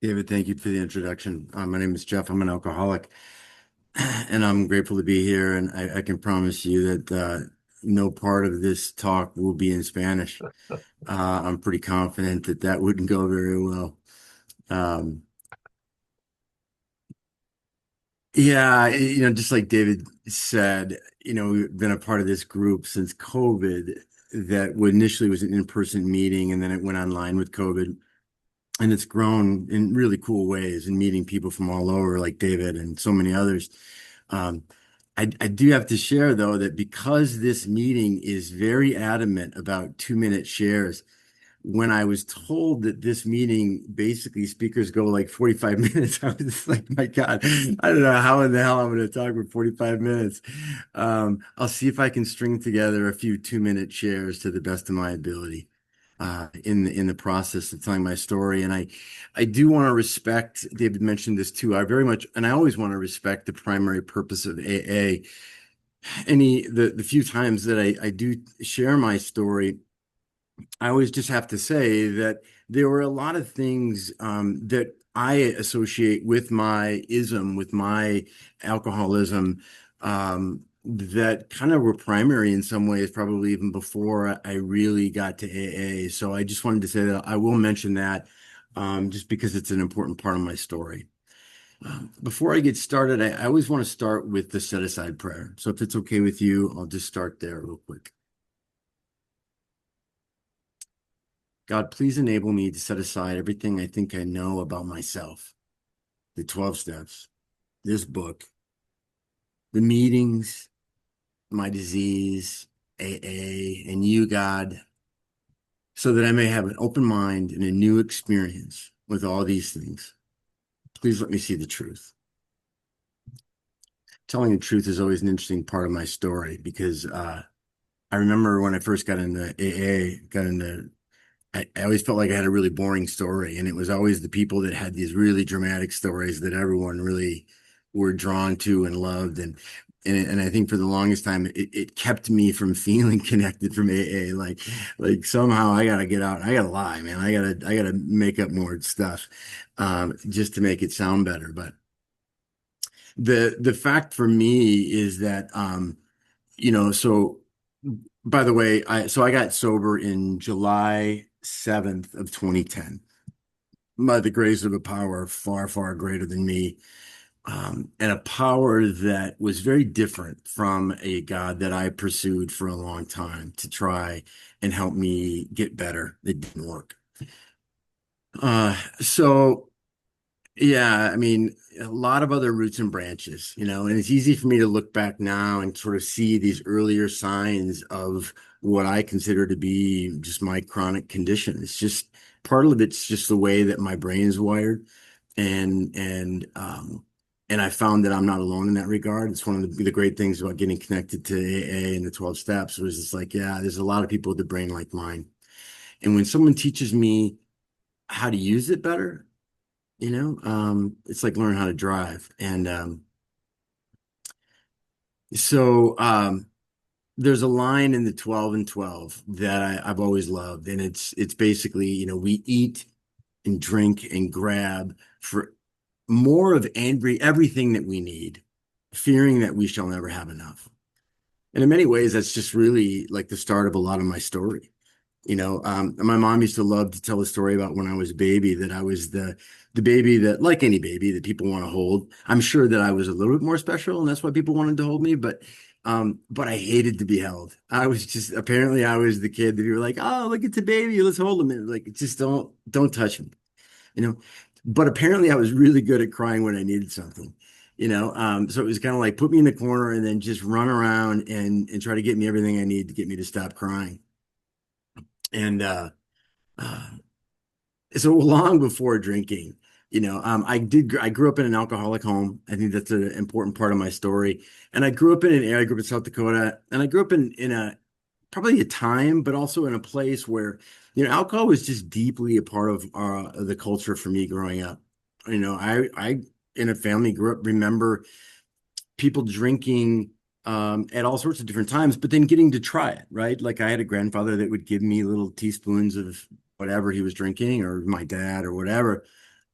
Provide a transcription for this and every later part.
David, thank you for the introduction. My name is Jeff. I'm an alcoholic, and I'm grateful to be here. And I can promise you that no part of this talk will be in Spanish. I'm pretty confident that that wouldn't go very well. Um, yeah, just like David said, we've been a part of this group since COVID. That initially was an in-person meeting, and then it went online with COVID. And it's grown in really cool ways and meeting people from all over, like David and so many others. Um, I do have to share, though, that because this meeting is very adamant about 2-minute shares, when I was told that this meeting basically speakers go like 45 minutes, I was just like, my God, I don't know how in the hell I'm going to talk for 45 minutes. I'll see if I can string together a few 2-minute shares to the best of my ability in the process of telling my story. And I do want to respect, David mentioned this too. I very much, and I always want to respect the primary purpose of AA. The few times that I do share my story, I always just have to say that there were a lot of things that I associate with my ism, with my alcoholism, that kind of were primary in some ways, probably even before I really got to AA. So I just wanted to say that I will mention that just because it's an important part of my story. Before I get started, I always want to start with the set aside prayer. So if it's okay with you, I'll just start there real quick. God, please enable me to set aside everything I think I know about myself, the 12 steps, this book, the meetings, my disease, AA, and you, God, so that I may have an open mind and a new experience with all these things. Please let me see the truth. Telling the truth is always an interesting part of my story because I remember when I first got into AA, I always felt like I had a really boring story, and it was always the people that had these really dramatic stories that everyone really were drawn to and loved. And I think for the longest time, it kept me from feeling connected from AA. Like somehow I gotta get out. I gotta lie, man. I gotta make up more stuff, just to make it sound better. But the fact for me is that, so by the way, I got sober in July 7th of 2010 by the grace of a power far, far greater than me, and a power that was very different from a God that I pursued for a long time to try and help me get better. It didn't work. So yeah, I mean, a lot of other roots and branches, and it's easy for me to look back now and sort of see these earlier signs of what I consider to be just my chronic condition. It's just part of it's just the way that my brain is wired. And I found that I'm not alone in that regard. It's one of the great things about getting connected to AA and the 12 steps was it's like, yeah, there's a lot of people with a brain like mine. And when someone teaches me how to use it better, it's like learning how to drive. And so there's a line in the 12 and 12 that I've always loved. And it's basically, we eat and drink and grab for more of everything that we need, fearing that we shall never have enough. And in many ways, that's just really like the start of a lot of my story. My mom used to love to tell a story about when I was a baby, that I was the baby that, like any baby, that people want to hold. I'm sure that I was a little bit more special, and that's why people wanted to hold me. But I hated to be held. I was just apparently I was the kid that you were like, oh, look, it's a baby, let's hold him. And like, just don't touch me, you know. But apparently, I was really good at crying when I needed something. So it was kind of like put me in the corner and then just run around and try to get me everything I need to get me to stop crying. And uh, so long before drinking, I grew up in an alcoholic home. I think that's an important part of my story. And I grew up in an area, I grew up in South Dakota, and I grew up in a probably a time, but also in a place where, alcohol was just deeply a part of the culture for me growing up. I in a family grew up, remember people drinking at all sorts of different times, but then getting to try it, right? Like I had a grandfather that would give me little teaspoons of whatever he was drinking, or my dad, or whatever.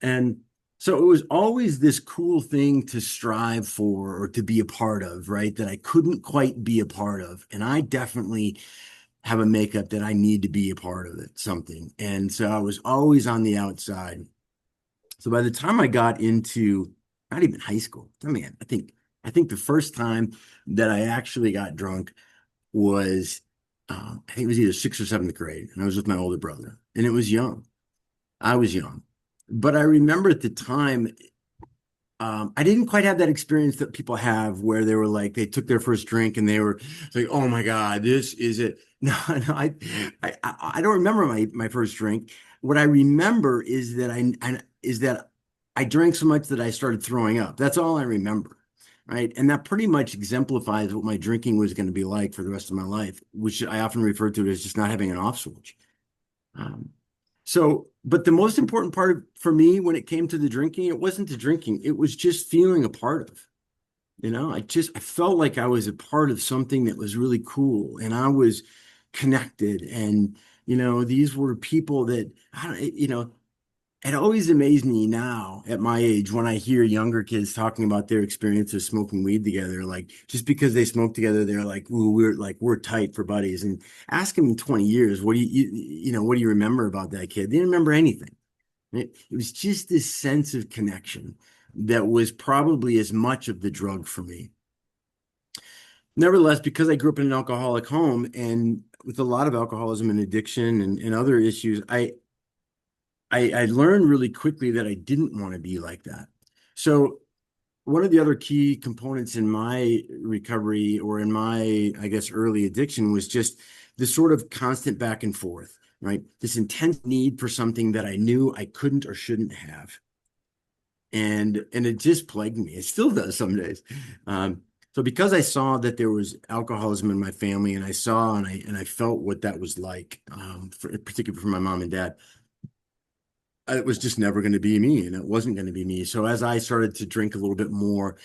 And so it was always this cool thing to strive for or to be a part of, right? That I couldn't quite be a part of. And I definitely have a makeup that I need to be a part of it, something. And so I was always on the outside. So by the time I got into not even high school, I mean, I think the first time that I actually got drunk was I think it was either sixth or seventh grade, and I was with my older brother, and it was young. I was young, but I remember at the time I didn't quite have that experience that people have where they were like they took their first drink and they were like, "Oh my God, this is it." No, no, I don't remember my first drink. What I remember is that I drank so much that I started throwing up. That's all I remember, right? And that pretty much exemplifies what my drinking was going to be like for the rest of my life, which I often refer to as just not having an off switch. Um, but the most important part for me when it came to the drinking, it wasn't the drinking, it was just feeling a part of. I felt like I was a part of something that was really cool and I was connected. And, these were people that, I don't, it always amazed me now at my age when I hear younger kids talking about their experience of smoking weed together. Like just because they smoke together, they're like, "Ooh, we're tight for buddies." And ask them in 20 years, what do you remember about that kid? They didn't remember anything. It was just this sense of connection that was probably as much of the drug for me. Nevertheless, because I grew up in an alcoholic home and with a lot of alcoholism and addiction and other issues, I learned really quickly that I didn't want to be like that. So one of the other key components in my recovery or in my, I guess, early addiction was just this sort of constant back and forth, right? This intense need for something that I knew I couldn't or shouldn't have. And it just plagued me. It still does some days. So because I saw that there was alcoholism in my family and I saw and I felt what that was like, particularly for my mom and dad, it was just never going to be me and it wasn't going to be me. So as I started to drink a little bit more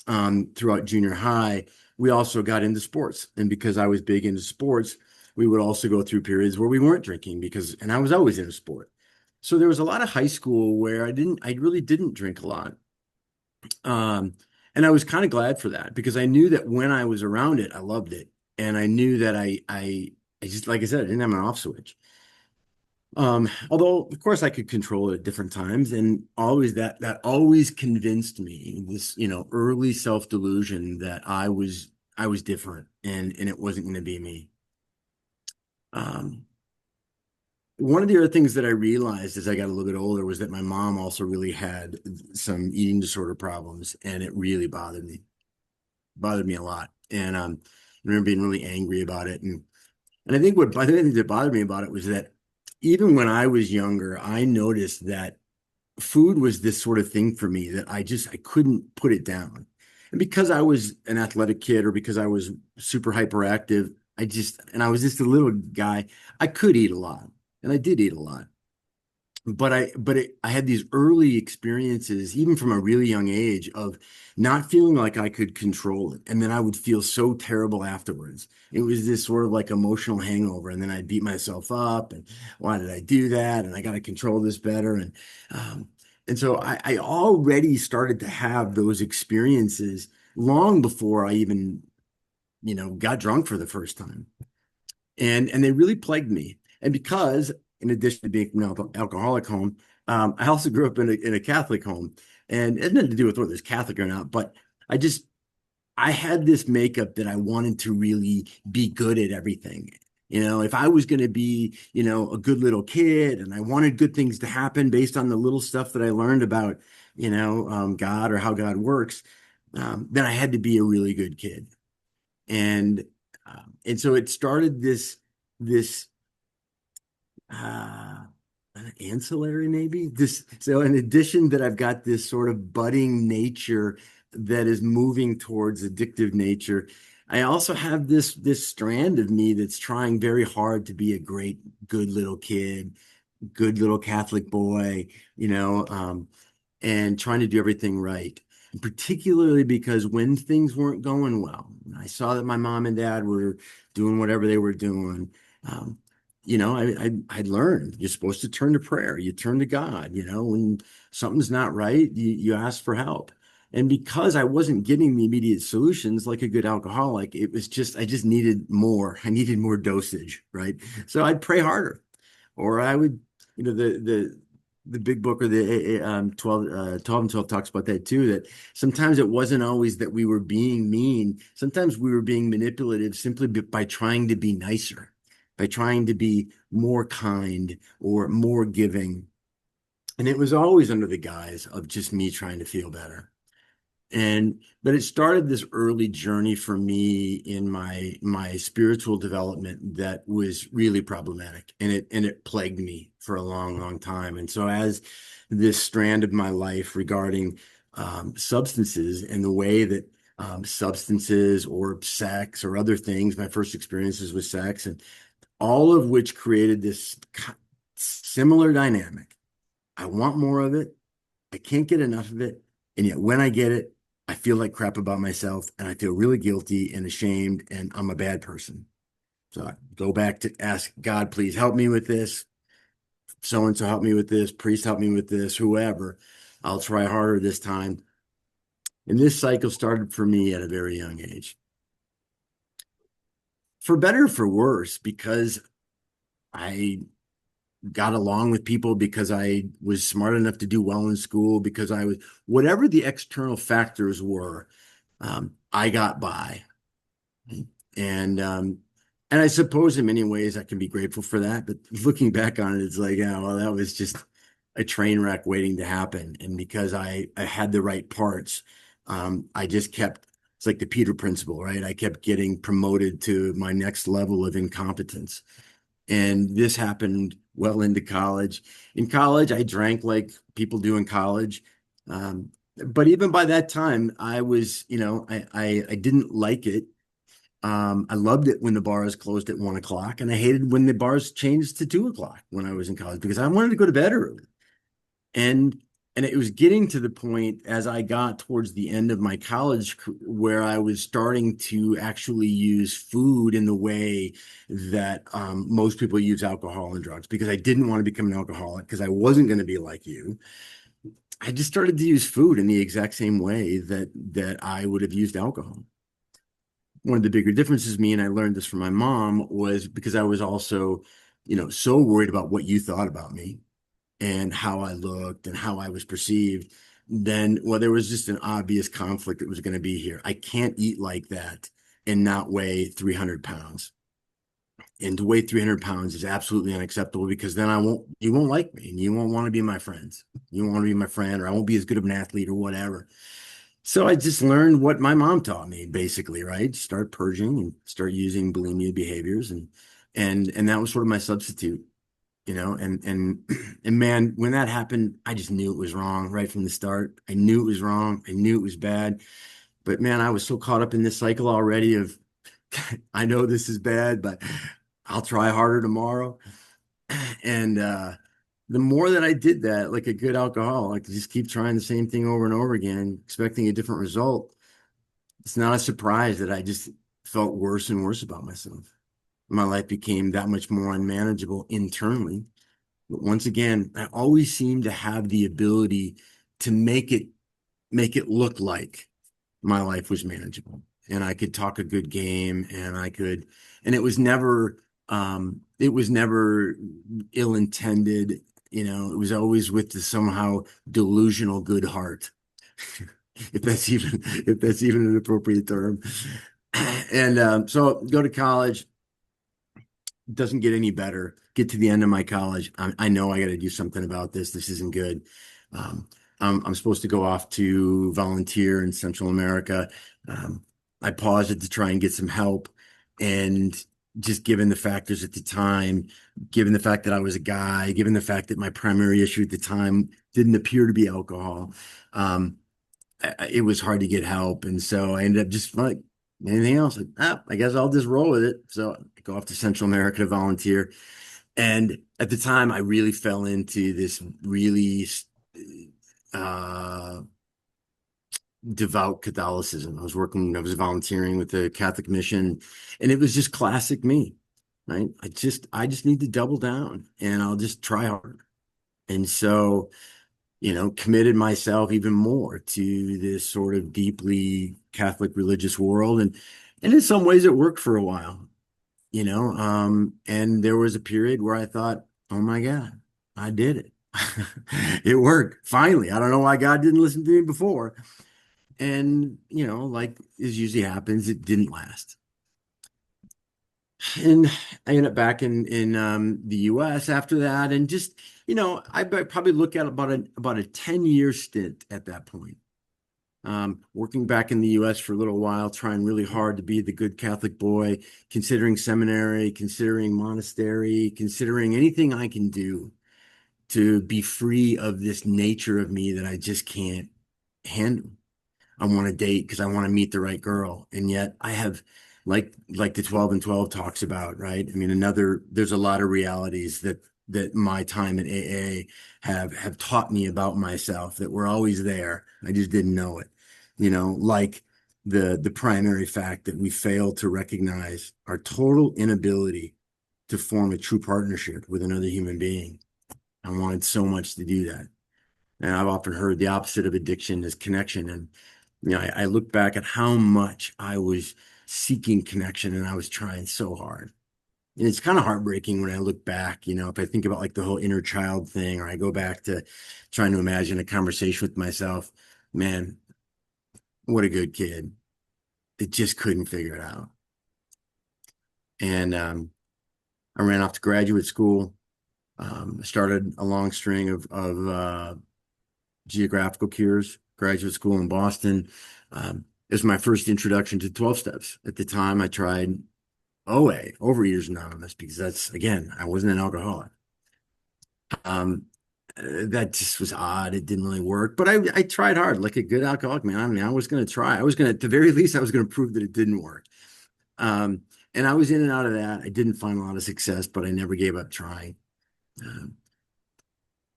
throughout junior high, we also got into sports. And because I was big into sports, we would also go through periods where we weren't drinking and I was always in a sport. So there was a lot of high school where I really didn't drink a lot. Um, and I was kind of glad for that because I knew that when I was around it, I loved it. And I knew that I just, like I said, I didn't have an off switch. Although of course I could control it at different times, and always that always convinced me this, early self-delusion that I was different and it wasn't going to be me. Um, One of the other things that I realized as I got a little bit older was that my mom also really had some eating disorder problems, and it really bothered me a lot. And I remember being really angry about it, and I think that bothered me about it was that even when I was younger, I noticed that food was this sort of thing for me that I couldn't put it down. And because I was an athletic kid or because I was super hyperactive, I was just a little guy, I could eat a lot. And I did eat a lot. I had these early experiences, even from a really young age, of not feeling like I could control it. And then I would feel so terrible afterwards. It was this sort of like emotional hangover. And then I'd beat myself up and why did I do that? And I got to control this better. And so I already started to have those experiences long before I even, got drunk for the first time. And they really plagued me. And because, in addition to being from an alcoholic home, I also grew up in a Catholic home, and it had nothing to do with whether it's Catholic or not. But I just I had this makeup that I wanted to really be good at everything. If I was going to be, a good little kid, and I wanted good things to happen based on the little stuff that I learned about, God or how God works, then I had to be a really good kid. And and so it started this uh an ancillary maybe this so in addition that I've got this sort of budding nature that is moving towards addictive nature. I also have this strand of me that's trying very hard to be a great good little kid, good little Catholic boy, you know um and trying to do everything right. And particularly because when things weren't going well, I saw that my mom and dad were doing whatever they were doing. Um, I learned you're supposed to turn to prayer. You turn to God, when something's not right, you ask for help. And because I wasn't getting the immediate solutions like a good alcoholic, it was just, I just needed more. I needed more dosage, right? So I'd pray harder, or I would, the big book or the 12 and 12 talks about that too, that sometimes it wasn't always that we were being mean. Sometimes we were being manipulative simply by trying to be nicer, by trying to be more kind or more giving. And it was always under the guise of just me trying to feel better. But it started this early journey for me in my spiritual development that was really problematic, and it plagued me for a long, long time. And so as this strand of my life regarding substances and the way that substances or sex or other things, my first experiences with sex, and all of which created this similar dynamic. I want more of it. I can't get enough of it. And yet when I get it, I feel like crap about myself and I feel really guilty and ashamed and I'm a bad person. So I go back to ask God, please help me with this. So and so help me with this. Priest help me with this. Whoever. I'll try harder this time. And this cycle started for me at a very young age. For better or for worse, because I got along with people, because I was smart enough to do well in school, because I was, whatever the external factors were, I got by. And and I suppose in many ways I can be grateful for that. But looking back on it, it's like, yeah, well, that was just a train wreck waiting to happen. And because I had the right parts, I just kept, it's like the Peter principle, right? I kept getting promoted to my next level of incompetence. And this happened well into college. In college, I drank like people do in college. But even by that time, I was, I didn't like it. I loved it when the bars closed at 1 o'clock, and I hated when the bars changed to 2 o'clock when I was in college because I wanted to go to bed early. And and it was getting to the point as I got towards the end of my college where I was starting to actually use food in the way that most people use alcohol and drugs, because I didn't want to become an alcoholic because I wasn't going to be like you. I just started to use food in the exact same way that I would have used alcohol. One of the bigger differences, me and I learned this from my mom, was because I was also, so worried about what you thought about me and how I looked and how I was perceived. Then, well, there was just an obvious conflict that was going to be here. I can't eat like that and not weigh 300 pounds. And to weigh 300 pounds is absolutely unacceptable, because then you won't like me and you won't want to be my friends. You won't want to be my friend, or I won't be as good of an athlete or whatever. So I just learned what my mom taught me, basically, right? Start purging and start using bulimia behaviors, and that was sort of my substitute, and and man, when that happened, I just knew it was wrong right from the start. I knew it was wrong. I knew it was bad. But man, I was so caught up in this cycle already of I know this is bad, but I'll try harder tomorrow. And the more that I did that, like a good alcoholic, just keep trying the same thing over and over again, expecting a different result, it's not a surprise that I just felt worse and worse about myself. My life became that much more unmanageable internally. But once again, I always seemed to have the ability to make it look like my life was manageable, and I could talk a good game, and it was never ill-intended. It was always with the somehow delusional good heart, if that's even an appropriate term. And so go to college, doesn't get any better. Get to the end of my college. I know I got to do something about this. This isn't good. Um, I'm supposed to go off to volunteer in Central America. Um, I paused it to try and get some help. And just given the factors at the time, given the fact that I was a guy, given the fact that my primary issue at the time didn't appear to be alcohol, um, it was hard to get help. And so I ended up just like anything else, like, I guess I'll just roll with it. So I go off to Central America to volunteer. And at the time, I really fell into this really uh, devout Catholicism. I was volunteering with the Catholic mission, and it was just classic me. right? I just need to double down and I'll just try hard. And so, committed myself even more to this sort of deeply Catholic religious world. And in some ways it worked for a while, and there was a period where I thought, oh my God, I did it. It worked. Finally. I don't know why God didn't listen to me before. And, like as usually happens, it didn't last. And I ended up back in the US after that. And just, I probably look at about a 10-year stint at that point. Working back in the US for a little while, trying really hard to be the good Catholic boy, considering seminary, considering monastery, considering anything I can do to be free of this nature of me that I just can't handle. I want to date because I want to meet the right girl. And yet I have like the 12 and 12 talks about, right? I mean, there's a lot of realities that my time at AA have taught me about myself that were always there. I just didn't know it. Like the primary fact that we fail to recognize our total inability to form a true partnership with another human being. I wanted so much to do that. And I've often heard the opposite of addiction is connection. And I look back at how much I was seeking connection and I was trying so hard. And it's kind of heartbreaking when I look back, if I think about like the whole inner child thing, or I go back to trying to imagine a conversation with myself, man, what a good kid. It just couldn't figure it out. And I ran off to graduate school. I started a long string of geographical cures, graduate school in Boston. It was my first introduction to 12 steps. At the time, I tried OA, Overeaters Anonymous, because again, I wasn't an alcoholic. Um, that just was odd. It didn't really work, but I tried hard like a good alcoholic, man. I mean, I was going to try. I was going to, at the very least, I was going to prove that it didn't work. Um, and I was in and out of that. I didn't find a lot of success, but I never gave up trying. Um,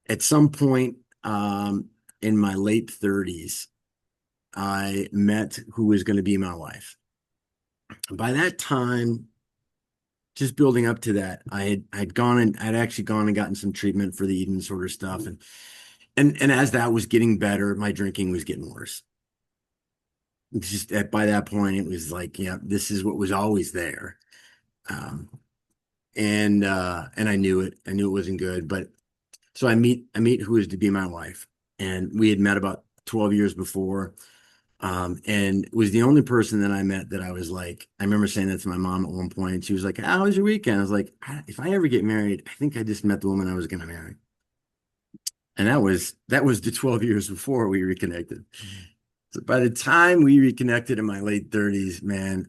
at some point in my late 30s, I met who was going to be my wife. By that time, just building up to that, I'd actually gone and gotten some treatment for the eating disorder stuff, and as that was getting better, my drinking was getting worse. It's just by that point, it was like, yeah, this is what was always there, um, and I knew it. I knew it wasn't good, but so I meet who is to be my wife, and we had met about 12 years before. And it was the only person that I met that I was like, I remember saying that to my mom at one point, and she was like, "How was your weekend?" I was like, If I ever get married, I think I just met the woman I was going to marry." And that was the 12 years before we reconnected. So by the time we reconnected in my late 30s, man,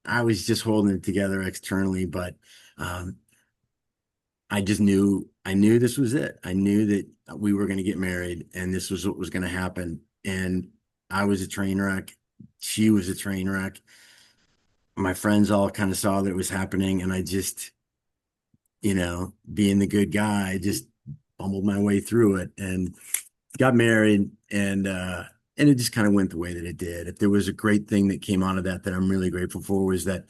I was just holding it together externally, but um, I knew this was it. I knew that we were going to get married and this was what was going to happen. And I was a train wreck. She was a train wreck. My friends all kind of saw that it was happening. And I just, being the good guy, just bumbled my way through it and got married. And it just kind of went the way that it did. If there was a great thing that came out of that I'm really grateful for was that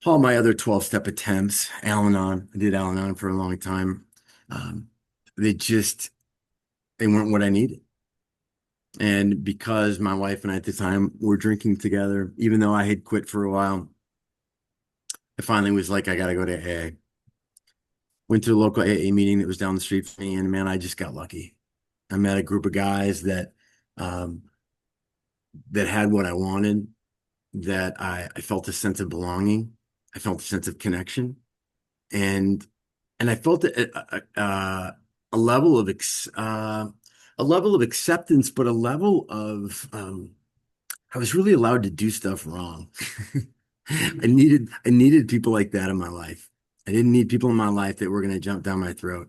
all my other 12-step attempts, Al-Anon, I did Al-Anon for a long time. Um, they just, they weren't what I needed. And because my wife and I at the time were drinking together, even though I had quit for a while, I finally was like, I got to go to AA. Went to a local AA meeting that was down the street from me, and man, I just got lucky. I met a group of guys um, that had what I wanted, that I felt a sense of belonging. I felt a sense of connection. And and I felt a level of a level of acceptance, but a level of I was really allowed to do stuff wrong. I needed people like that in my life. I didn't need people in my life that were going to jump down my throat.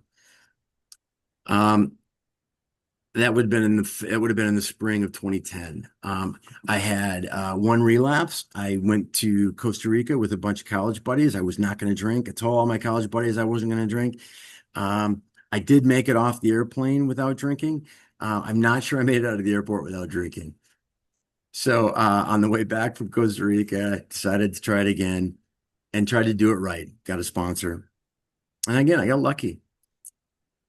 Um, that would have been in the spring of 2010. I had one relapse. I went to Costa Rica with a bunch of college buddies. I was not going to drink. I told all my college buddies I wasn't going to drink. I did make it off the airplane without drinking. I'm not sure I made it out of the airport without drinking. So on the way back from Costa Rica, I decided to try it again. and tried to do it right. Got a sponsor. And again, I got lucky.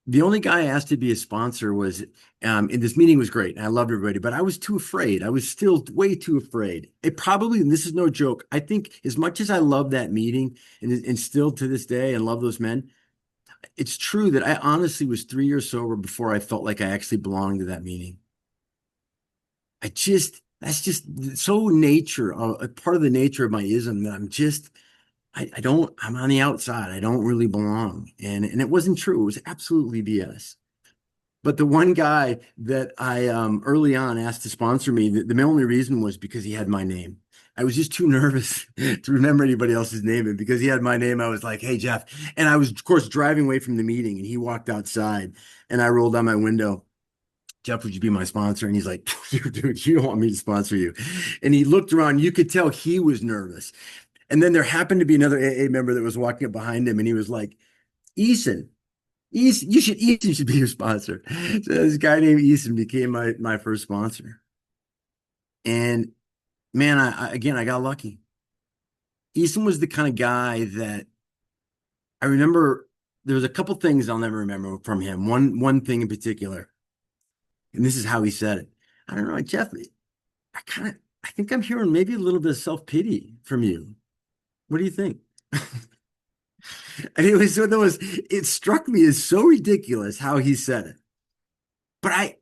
The only guy I asked to be a sponsor was, and this meeting was great. And I loved everybody, but I was too afraid. I was still way too afraid. It probably, and this is no joke, I think as much as I love that meeting and still to this day and love those men, it's true that I honestly was 3 years sober before I felt like I actually belonged to that meeting. That's just so nature, a part of the nature of my ism that I don't, I'm on the outside. I don't really belong. And it wasn't true. It was absolutely BS. But the one guy that I early on asked to sponsor me, the only reason was because he had my name. I was just too nervous to remember anybody else's name. And because he had my name, I was like, hey, Jeff. And I was, of course, driving away from the meeting and he walked outside and I rolled down my window. Jeff, would you be my sponsor? And he's like, dude, you don't want me to sponsor you. And he looked around. You could tell he was nervous. And then there happened to be another AA member that was walking up behind him and he was like, Eason. Eason should be your sponsor. So this guy named Eason became my first sponsor. And man, again, I got lucky. Eason was the kind of guy that I remember there was a couple things I'll never remember from him. One thing in particular, and this is how he said it. I don't know, Jeff, I think I'm hearing maybe a little bit of self-pity from you. What do you think? And it struck me as so ridiculous how he said it. But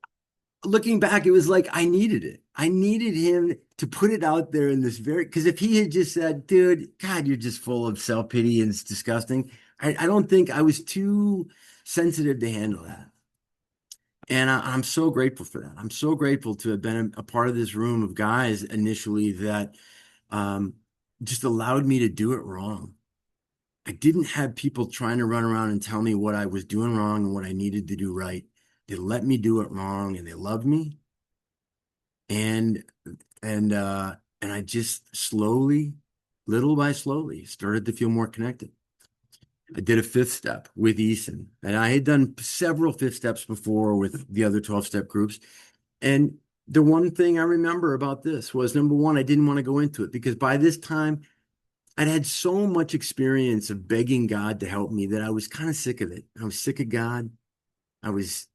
looking back, it was like I needed it. I needed him to put it out there in this because if he had just said, dude, God, you're just full of self-pity and it's disgusting. I don't think I was too sensitive to handle that. And I'm so grateful for that. I'm so grateful to have been a part of this room of guys initially that um, just allowed me to do it wrong. I didn't have people trying to run around and tell me what I was doing wrong and what I needed to do right. They let me do it wrong and they loved me. And and I just slowly, little by slowly, started to feel more connected. I did a fifth step with Eason, and I had done several fifth steps before with the other 12-step groups. And the one thing I remember about this was number one, I didn't want to go into it because by this time I'd had so much experience of begging God to help me that I was kind of sick of it. I was sick of God. I was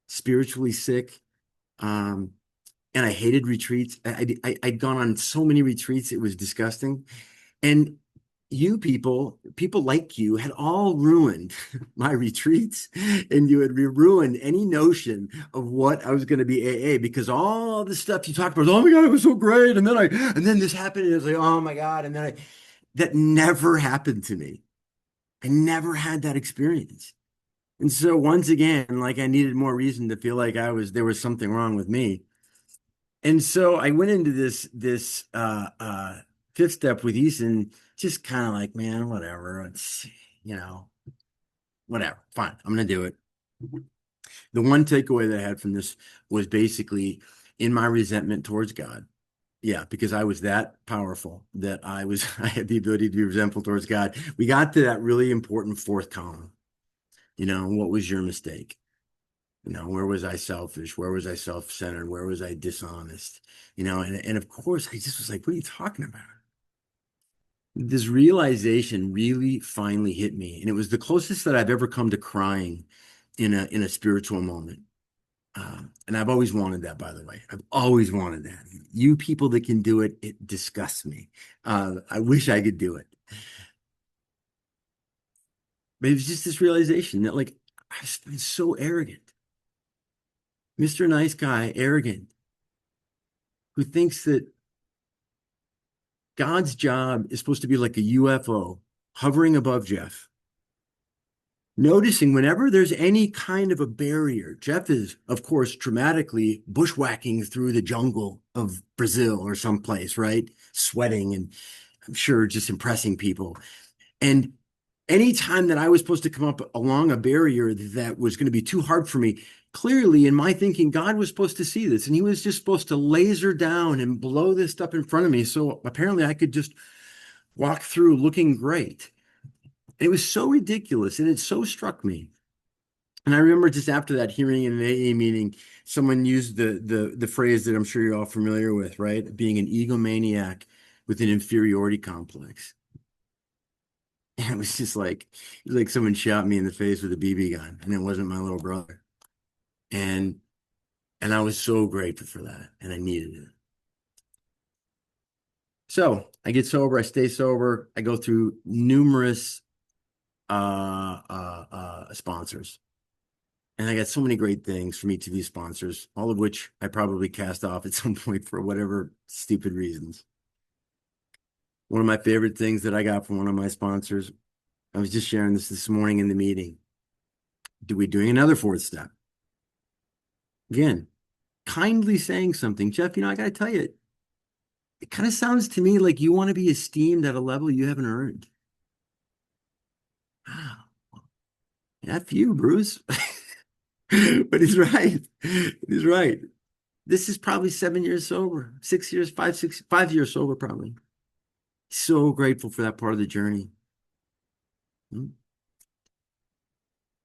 spiritually sick. Um, and I hated retreats. I'd gone on so many retreats, it was disgusting. And you people like you had all ruined my retreats, and you had ruined any notion of what I was going to be AA because all the stuff you talked about, oh my God, it was so great. And then this happened, and it was like, oh my God. And then that never happened to me. I never had that experience. And so once again, like I needed more reason to feel like there was something wrong with me. And so I went into this fifth step with Eason, just kind of like, man, whatever. It's, you know, whatever. Fine. I'm gonna do it. The one takeaway that I had from this was basically in my resentment towards God. Yeah, because I was that powerful that I had the ability to be resentful towards God. We got to that really important fourth column. What was your mistake? Where was I selfish? Where was I self-centered? Where was I dishonest? And of course I just was like, what are you talking about? This realization really finally hit me. And it was the closest that I've ever come to crying in a spiritual moment. And I've always wanted that, by the way. I've always wanted that. You people that can do it, it disgusts me. I wish I could do it. But it was just this realization that like I've been so arrogant. Mr. Nice Guy, arrogant, who thinks that God's job is supposed to be like a UFO hovering above Jeff, noticing whenever there's any kind of a barrier. Jeff is, of course, dramatically bushwhacking through the jungle of Brazil or someplace, right? Sweating and I'm sure just impressing people. And anytime that I was supposed to come up along a barrier that was going to be too hard for me, clearly in my thinking, God was supposed to see this and he was just supposed to laser down and blow this stuff in front of me. So apparently I could just walk through looking great. It was so ridiculous and it so struck me. And I remember just after that hearing in an AA meeting, someone used the phrase that I'm sure you're all familiar with, right? Being an egomaniac with an inferiority complex. And it was just like it was like someone shot me in the face with a BB gun, and it wasn't my little brother. And and I was so grateful for that, and I needed it. So I get sober, I stay sober, I go through numerous sponsors. And I got so many great things from each of these sponsors, all of which I probably cast off at some point for whatever stupid reasons. One of my favorite things that I got from one of my sponsors, I was just sharing this morning in the meeting. Do we doing another fourth step? Again, kindly saying something. Jeff, I got to tell you, it kind of sounds to me like you want to be esteemed at a level you haven't earned. Wow. F you, Bruce. But he's right. He's right. This is probably 7 years sober, 6 years, 5 years sober, probably. So grateful for that part of the journey. A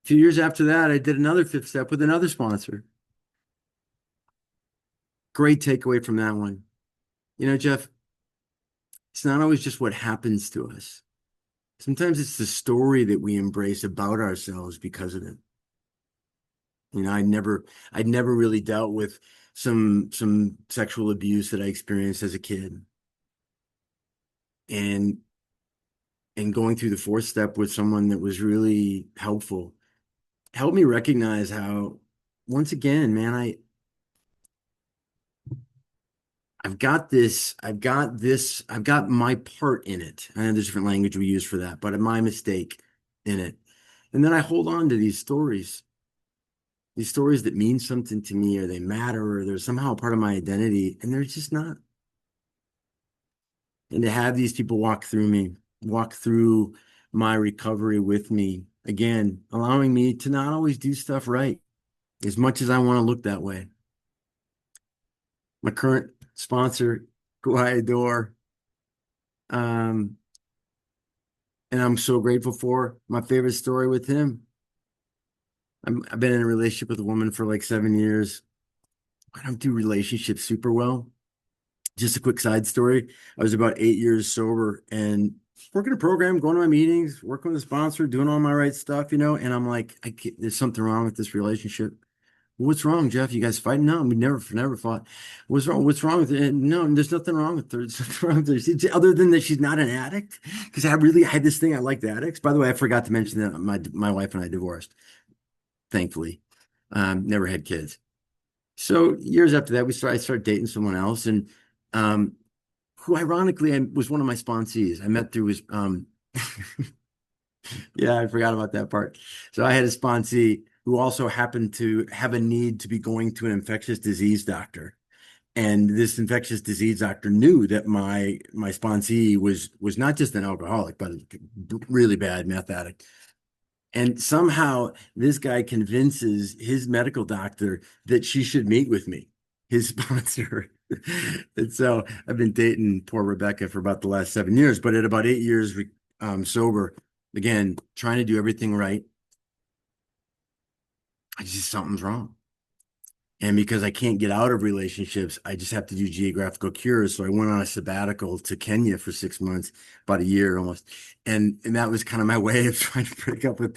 few years after that, I did another fifth step with another sponsor. Great takeaway from that one. Jeff, it's not always just what happens to us. Sometimes it's the story that we embrace about ourselves because of it. I'd never really dealt with some sexual abuse that I experienced as a kid. And going through the fourth step with someone that was really helpful helped me recognize how, once again, man, I've got my part in it. I know there's different language we use for that, but my mistake in it. And then I hold on to these stories that mean something to me, or they matter, or they're somehow a part of my identity, and they're just not. And to have these people walk through my recovery with me, again, allowing me to not always do stuff right as much as I want to look that way. My current sponsor, who I adore, and I'm so grateful for. My favorite story with him. I've been in a relationship with a woman for like 7 years. I don't do relationships super well. Just a quick side story. I was about 8 years sober and working a program, going to my meetings, working with a sponsor, doing all my right stuff, and I'm like, there's something wrong with this relationship. What's wrong, Jeff? You guys fighting? No, we never fought. What's wrong? What's wrong with it? No, there's nothing wrong with her. There's nothing wrong with her. Other than that, she's not an addict. Because I had this thing. I liked addicts. By the way, I forgot to mention that my wife and I divorced, thankfully. Never had kids. So years after that, I started dating someone else, and um, who ironically was one of my sponsees. I met through his yeah, I forgot about that part. So I had a sponsee who also happened to have a need to be going to an infectious disease doctor. And this infectious disease doctor knew that my sponsee was not just an alcoholic, but a really bad meth addict. And somehow this guy convinces his medical doctor that she should meet with me, his sponsor. And so I've been dating poor Rebecca for about the last 7 years, but at about 8 years sober, again, trying to do everything right, something's wrong. And because I can't get out of relationships, I just have to do geographical cures. So I went on a sabbatical to Kenya for 6 months, about a year almost. And that was kind of my way of trying to break up with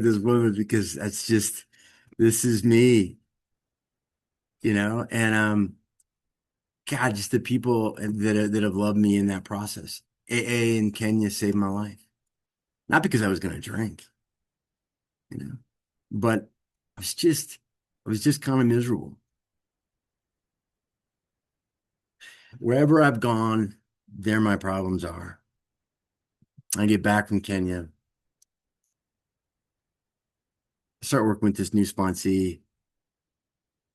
this woman, because this is me, and God, just the people that have loved me in that process. AA in Kenya saved my life. Not because I was going to drink, you know, but I was just kind of miserable. Wherever I've gone, there my problems are. I get back from Kenya, start working with this new sponsee,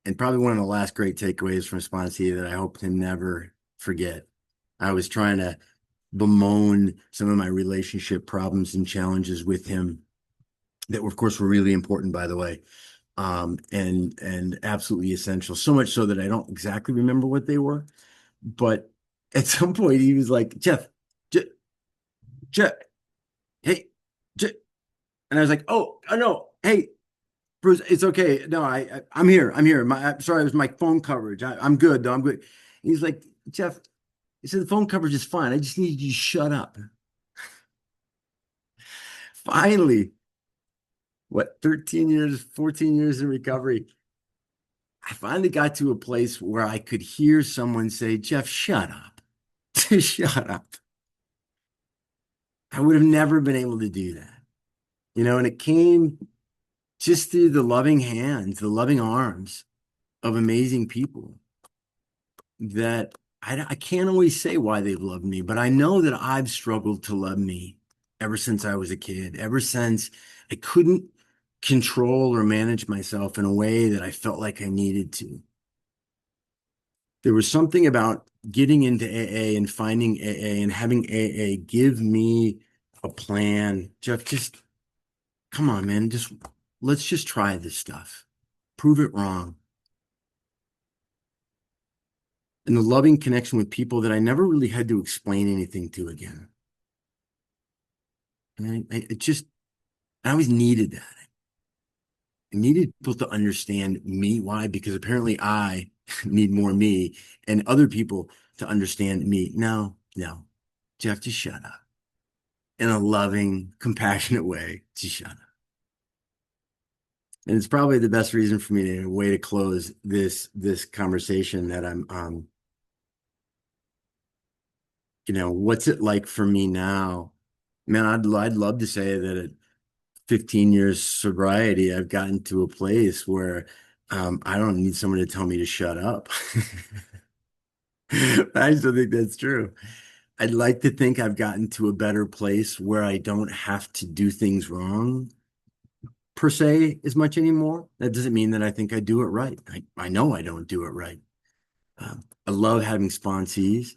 and probably one of the last great takeaways from a sponsee that I hope to never forget. I was trying to bemoan some of my relationship problems and challenges with him that were, of course, were really important, by the way, and absolutely essential. So much so that I don't exactly remember what they were, but at some point he was like, Jeff, Jeff, hey, Jeff. And I was like, oh, no, hey, Bruce, it's okay. No, I'm here. I'm sorry, it was my phone coverage. I'm good, though. I'm good. He's like, Jeff, he said, the phone coverage is fine. I just need you to shut up. Finally, what, 13 years, 14 years in recovery, I finally got to a place where I could hear someone say, Jeff, shut up. Shut up. I would have never been able to do that. And it came just through the loving hands, the loving arms of amazing people that I can't always say why they've loved me, but I know that I've struggled to love me ever since I was a kid, ever since I couldn't control or manage myself in a way that I felt like I needed to. There was something about getting into AA and finding AA and having AA give me a plan. Jeff, just come on, man. Let's just try this stuff. Prove it wrong. And the loving connection with people that I never really had to explain anything to again. And I always needed that. I needed people to understand me. Why? Because apparently I need more me and other people to understand me. No, no, Jeff, just shut up in a loving, compassionate way. Just shut up. And it's probably the best reason for me to way to close this conversation that what's it like for me now? Man, I'd love to say that at 15 years sobriety, I've gotten to a place where I don't need someone to tell me to shut up. I still think that's true. I'd like to think I've gotten to a better place where I don't have to do things wrong per se as much anymore. That doesn't mean that I think I do it right. I know I don't do it right. I love having sponsees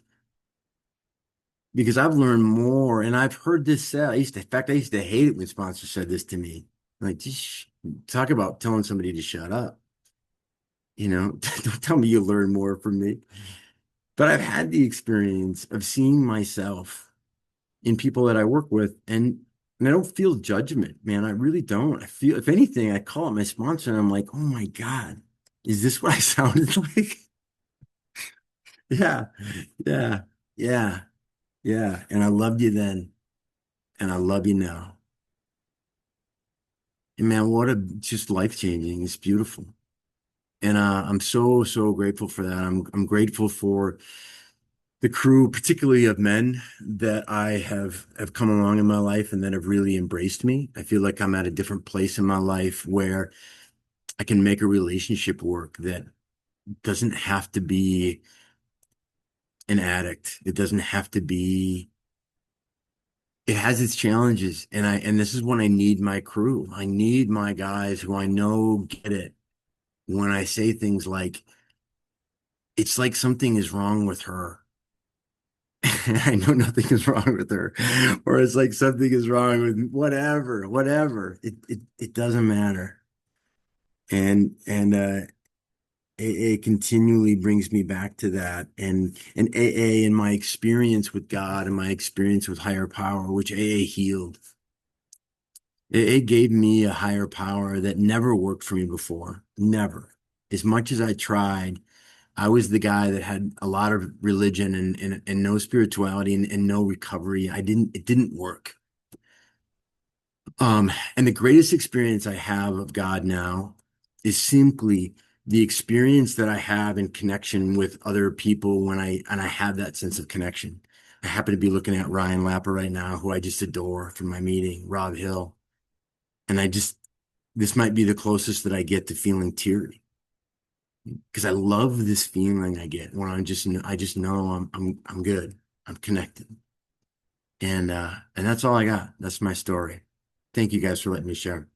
because I've learned more and I've heard this said. In fact, I used to hate it when sponsors said this to me. Like, just talk about telling somebody to shut up. Don't tell me you learn more from me. But I've had the experience of seeing myself in people that I work with, and I don't feel judgment, man. I really don't. I feel, if anything, I call it my sponsor and I'm like, oh my God, is this what I sounded like? Yeah, yeah, yeah, yeah. And I loved you then, and I love you now. And man, what a just life changing. It's beautiful. And I'm so, so grateful for that. I'm grateful for the crew, particularly of men that I have come along in my life and that have really embraced me. I feel like I'm at a different place in my life where I can make a relationship work that doesn't have to be an addict. It doesn't have to be, it has its challenges. And this is when I need my crew. I need my guys who I know get it when I say things like, it's like something is wrong with her. I know nothing is wrong with her, or it's like something is wrong with whatever. It doesn't matter. And AA continually brings me back to that. And AA and my experience with God and my experience with higher power, which AA healed. AA gave me a higher power that never worked for me before. Never. As much as I tried, I was the guy that had a lot of religion and no spirituality and no recovery. It didn't work. And the greatest experience I have of God now is simply the experience that I have in connection with other people and I have that sense of connection. I happen to be looking at Ryan Lapper right now, who I just adore from my meeting, Rob Hill. And this might be the closest that I get to feeling teary because I love this feeling I get when I just know I'm good. I'm connected. And that's all I got. That's my story. Thank you guys for letting me share.